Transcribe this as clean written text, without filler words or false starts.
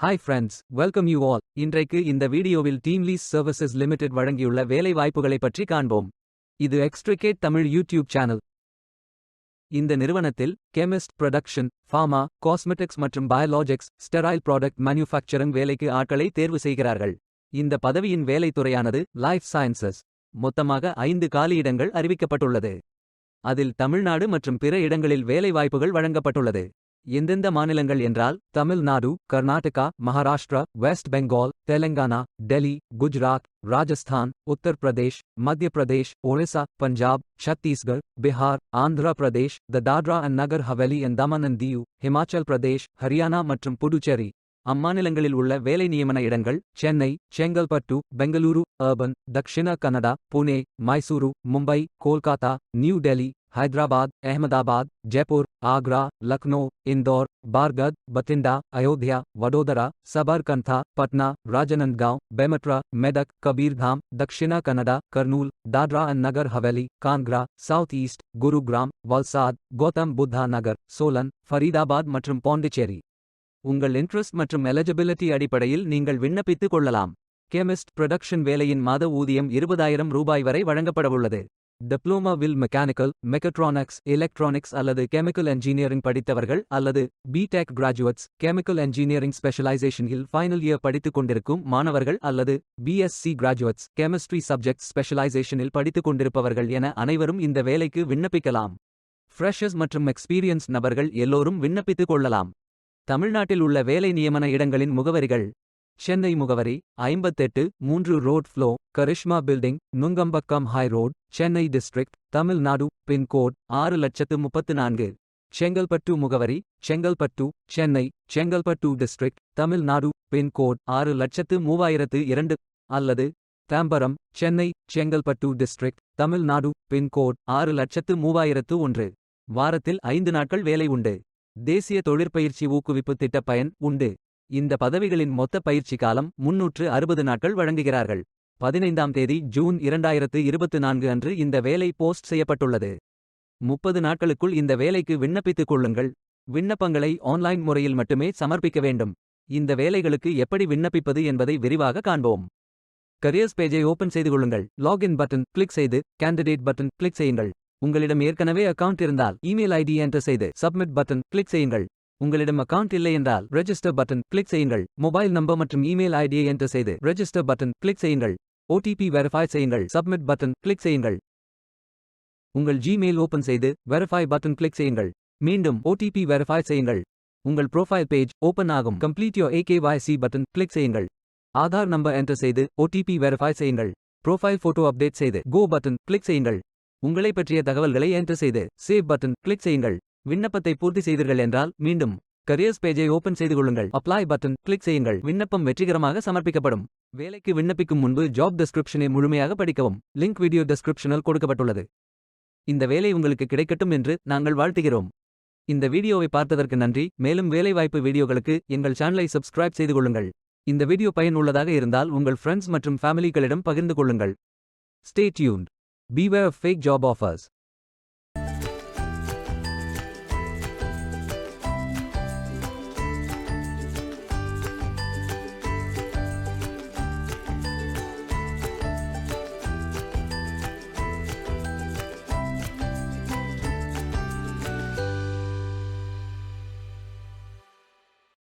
Hi friends, welcome you all. இன்றைக்கு இந்த வீடியோவில் டீம்லீஸ் சர்வீசஸ் லிமிடெட் வழங்கியுள்ள வேலை வாய்ப்புகளை பற்றி காண்போம். இது எக்ஸ்ட்ரிகேட் தமிழ் யூடியூப் சேனல். இந்த நிறுவனத்தில் கெமிஸ்ட், ப்ரொடக்ஷன், ஃபார்மா, காஸ்மெட்டிக்ஸ் மற்றும் பயாலஜிக்ஸ், ஸ்டெராயில் ப்ராடக்ட் மேனுஃபேக்சரிங் வேலைக்கு ஆட்களை தேர்வு செய்கிறார்கள். இந்த பதவியின் வேலைத்துறையானது லைஃப் சயின்சஸ். மொத்தமாக 5 காலியிடங்கள் அறிவிக்கப்பட்டுள்ளது. அதில் தமிழ்நாடு மற்றும் பிற இடங்களில் வேலைவாய்ப்புகள் வழங்கப்பட்டுள்ளது. எந்தெந்த மாநிலங்கள் என்றால் Tamil Nadu, Karnataka, Maharashtra, West Bengal, Telangana, Delhi, Gujarat, Rajasthan, Uttar Pradesh, Madhya Pradesh, Orissa, Punjab, Chhattisgarh, Bihar, Andhra Pradesh, Dadra and Nagar Haveli and Daman and Diu, Himachal Pradesh, Haryana மற்றும் புதுச்சேரி. அம்மாநிலங்களில் உள்ள வேலை நியமன இடங்கள் சென்னை, செங்கல்பட்டு, பெங்களூரு, அர்பன், தக்ஷிண கன்னடா, புனே, மைசூரு, மும்பை, கோல்காத்தா, நியூ டெல்லி, ஹைதராபாத், அஹமதாபாத், ஜெய்ப்பூர், ஆக்ரா, லக்னோ, இந்தோர், பார்கத், பத்திண்டா, அயோத்தியா, வடோதரா, சபர்கந்தா, பட்னா, ராஜனந்த்காவ், பெமட்ரா, மெதக், கபீர்தாம், தக்ஷிண Kannada, Kurnool, Dadra and Nagar Haveli, Kangra, south east, Gurugram, Valsad, Gautam Buddha Nagar, Solan, Faridabad மற்றும் பாண்டிச்சேரி. உங்கள் இன்ட்ரெஸ்ட் மற்றும் எலிஜிபிலிட்டி அடிப்படையில் நீங்கள் விண்ணப்பித்துக் கொள்ளலாம். கெமிஸ்ட் ப்ரொடக்ஷன் வேலையின் மாத ஊதியம் 20,000 ரூபாய் வரை வழங்கப்படவுள்ளது. டிப்ளோமா வில் மெக்கானிக்கல், மெக்கட்ரானிக்ஸ், எலக்ட்ரானிக்ஸ் அல்லது கெமிக்கல் என்ஜினியரிங் படித்தவர்கள் அல்லது பிடெக் கிராஜுவேட்ஸ், கெமிக்கல் என்ஜினியரிங் ஸ்பெஷலைசேஷனில் ஃபைனல் இயர் படித்துக் கொண்டிருக்கும் மாணவர்கள் அல்லது பிஎஸ்சி கிராஜுவேட்ஸ், கெமிஸ்ட்ரி சப்ஜெக்ட் ஸ்பெஷலைசேஷனில் படித்துக் கொண்டிருப்பவர்கள் என அனைவரும் இந்த வேலைக்கு விண்ணப்பிக்கலாம். ஃப்ரெஷர்ஸ் மற்றும் எக்ஸ்பீரியன்ஸ் நபர்கள் எல்லோரும் விண்ணப்பித்துக் கொள்ளலாம். தமிழ்நாட்டில் உள்ள வேலை நியமன இடங்களின் முகவரிகள்: சென்னை முகவரி 58, 3 road floor, Karishma building, Nungambakkam high road, Chennai district, Tamil Nadu. Pincode 6,34,000. Chengalpattu முகவரி செங்கல்பட்டு, சென்னை, செங்கல்பட்டு டிஸ்ட்ரிக்ட், தமிழ்நாடு. பின்கோட் 6,03,002. அல்லது தாம்பரம், சென்னை, செங்கல்பட்டு டிஸ்ட்ரிக்ட், தமிழ்நாடு. பின்கோட் 6,03,001. வாரத்தில் 5 நாட்கள் வேலை உண்டு. தேசிய தொழிற்பயிற்சி ஊக்குவிப்பு திட்ட பயன் உண்டு. இந்த பதவிகளின் மொத்த பயிற்சி காலம் 360 நாட்கள் வழங்குகிறார்கள். 15ஆம் தேதி ஜூன் 2024 அன்று இந்த வேலை போஸ்ட் செய்யப்பட்டுள்ளது. 30 நாட்களுக்குள் இந்த வேலைக்கு விண்ணப்பித்துக் கொள்ளுங்கள். விண்ணப்பங்களை ஆன்லைன் முறையில் மட்டுமே சமர்ப்பிக்க வேண்டும். இந்த வேலைகளுக்கு எப்படி விண்ணப்பிப்பது என்பதை விரிவாக காண்போம். கரியர்ஸ் பேஜை ஓபன் செய்து கொள்ளுங்கள். லாகின் பட்டன் கிளிக் செய்து கேண்டிடேட் பட்டன் கிளிக் செய்யுங்கள். உங்களிடம் ஏற்கனவே அக்கவுண்ட் இருந்தால் இமெயில் ஐடி என்டர் செய்து சப்மிட் பட்டன் கிளிக் செய்யுங்கள். உங்களிடம் அக்கவுண்ட் இல்லை என்றால் ரெஜிஸ்டர் பட்டன் கிளிக் செய்யுங்கள். மொபைல் நம்பர் மற்றும் இமெயில் ஐடியை என்டர் செய்து ரெஜிஸ்டர் பட்டன் கிளிக் செய்யுங்கள். ஓடிபி வெரிஃபை செய்யுங்கள். சப்மிட் பட்டன் கிளிக் செய்யுங்கள். உங்கள் ஜிமெயில் ஓபன் செய்து வெரிஃபை பட்டன் கிளிக் செய்யுங்கள். மீண்டும் ஓடிபி வெரிஃபை செய்யுங்கள். உங்கள் ப்ரொஃபைல் பேஜ் ஓபன் ஆகும். Complete your AKYC button click செய்யுங்கள். ஆதார் நம்பர் என்டர் செய்து ஓடிபி வெரிஃபை செய்யுங்கள். ப்ரொஃபைல் போட்டோ அப்டேட் செய்து கோ பட்டன் கிளிக் செய்யுங்கள். உங்களை பற்றிய தகவல்களை என்டர் செய்து சேவ் பட்டன் கிளிக் செய்யுங்கள். விண்ணப்பத்தை பூர்த்தி செய்தீர்கள் என்றால் மீண்டும் கரியர்ஸ் பேஜை ஓபன் செய்து கொள்ளுங்கள். அப்ளை பட்டன் கிளிக் செய்யுங்கள். விண்ணப்பம் வெற்றிகரமாக சமர்ப்பிக்கப்படும். வேலைக்கு விண்ணப்பிக்கும் முன்பு ஜாப் டெஸ்கிரிப்ஷனை முழுமையாக படிக்கவும். லிங்க் வீடியோ டெஸ்கிரிப்ஷனில் கொடுக்கப்பட்டுள்ளது. இந்த வேலை உங்களுக்கு கிடைக்கட்டும் என்று நாங்கள் வாழ்த்துகிறோம். இந்த வீடியோவை பார்த்ததற்கு நன்றி. மேலும் வேலைவாய்ப்பு வீடியோகளுக்கு எங்கள் சேனலை சப்ஸ்கிரைப் செய்து கொள்ளுங்கள். இந்த வீடியோ பயன் உள்ளதாக இருந்தால் உங்கள் ஃப்ரெண்ட்ஸ் மற்றும் ஃபேமிலிகளிடம் பகிர்ந்து கொள்ளுங்கள். Stay tuned. Beware of fake job offers.